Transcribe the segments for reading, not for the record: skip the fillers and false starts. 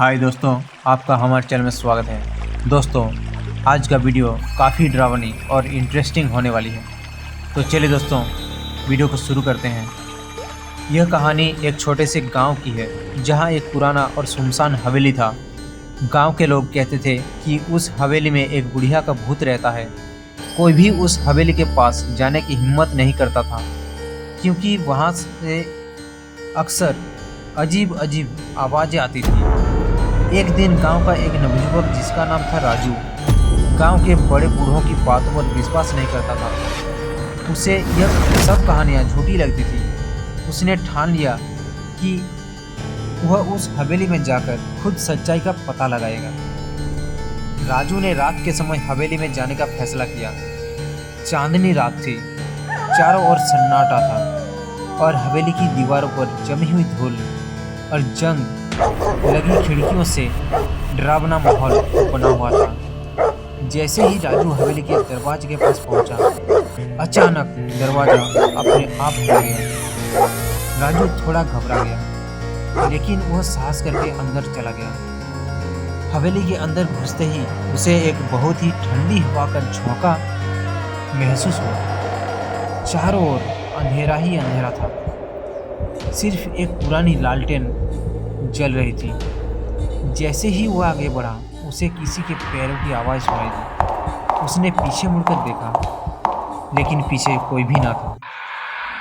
हाय दोस्तों, आपका हमारे चैनल में स्वागत है। दोस्तों, आज का वीडियो काफ़ी डरावनी और इंटरेस्टिंग होने वाली है। तो चलिए दोस्तों, वीडियो को शुरू करते हैं। यह कहानी एक छोटे से गांव की है, जहां एक पुराना और सुनसान हवेली था। गांव के लोग कहते थे कि उस हवेली में एक बुढ़िया का भूत रहता है। कोई भी उस हवेली के पास जाने की हिम्मत नहीं करता था, क्योंकि वहां से अक्सर अजीब अजीब आवाज़ें आती थी। एक दिन गांव का एक नवयुवक, जिसका नाम था राजू, गांव के बड़े बूढ़ों की बातों पर विश्वास नहीं करता था। उसे यह सब कहानियां झूठी लगती थी। उसने ठान लिया कि वह उस हवेली में जाकर खुद सच्चाई का पता लगाएगा। राजू ने रात के समय हवेली में जाने का फैसला किया। चांदनी रात थी, चारों ओर सन्नाटा था और हवेली की दीवारों पर जमी हुई धूल और जंग लगी खिड़कियों से डरावना माहौल बना हुआ था। जैसे ही राजू हवेली के दरवाजे के पास पहुंचा, अचानक दरवाजा अपने आप खुल गया। राजू थोड़ा घबरा गया, लेकिन वह साहस करके अंदर चला गया। हवेली के अंदर घुसते ही उसे एक बहुत ही ठंडी हवा का झोंका महसूस हुआ। चारों ओर अंधेरा ही अंधेरा था। सिर्फ एक पुरानी लालटेन जल रही थी। जैसे ही वह आगे बढ़ा, उसे किसी के पैरों की आवाज़ सुनाई दी। उसने पीछे मुड़कर देखा, लेकिन पीछे कोई भी ना था।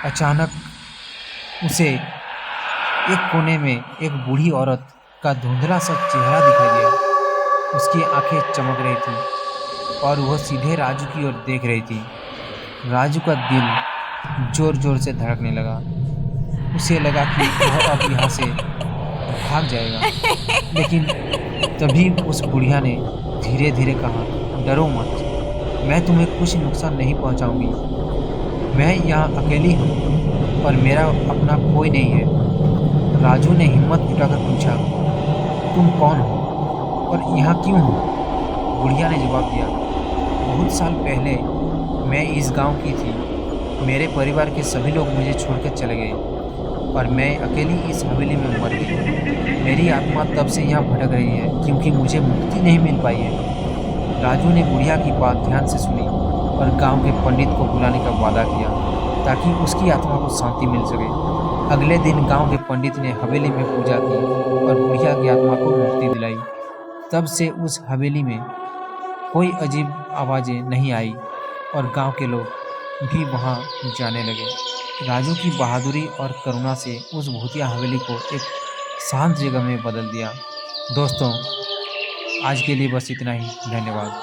अचानक उसे एक कोने में एक बूढ़ी औरत का धुंधला सा चेहरा दिखाई दिया। उसकी आंखें चमक रही थी और वह सीधे राजू की ओर देख रही थी। राजू का दिल जोर जोर से धड़कने लगा। उसे लगा कि वह अब यहाँ से भाग जाएगा, लेकिन तभी उस बुढ़िया ने धीरे धीरे कहा, डरो मत, मैं तुम्हें कुछ नुकसान नहीं पहुंचाऊंगी। मैं यहाँ अकेली हूँ और मेरा अपना कोई नहीं है। राजू ने हिम्मत जुटाकर पूछा, तुम कौन हो और यहाँ क्यों हो? बुढ़िया ने जवाब दिया, बहुत साल पहले मैं इस गांव की थी। मेरे परिवार के सभी लोग मुझे छोड़कर चले गए और मैं अकेली इस हवेली में मर गई। मेरी आत्मा तब से यहाँ भटक रही है, क्योंकि मुझे मुक्ति नहीं मिल पाई है। राजू ने बुढ़िया की बात ध्यान से सुनी और गांव के पंडित को बुलाने का वादा किया, ताकि उसकी आत्मा को शांति मिल सके। अगले दिन गांव के पंडित ने हवेली में पूजा की और बुढ़िया की आत्मा को मुक्ति दिलाई। तब से उस हवेली में कोई अजीब आवाज़ें नहीं आई और गांव के लोग भी वहां जाने लगे। राजू की बहादुरी और करुणा से उस भूतिया हवेली को एक शांत जगह में बदल दिया। दोस्तों, आज के लिए बस इतना ही। धन्यवाद।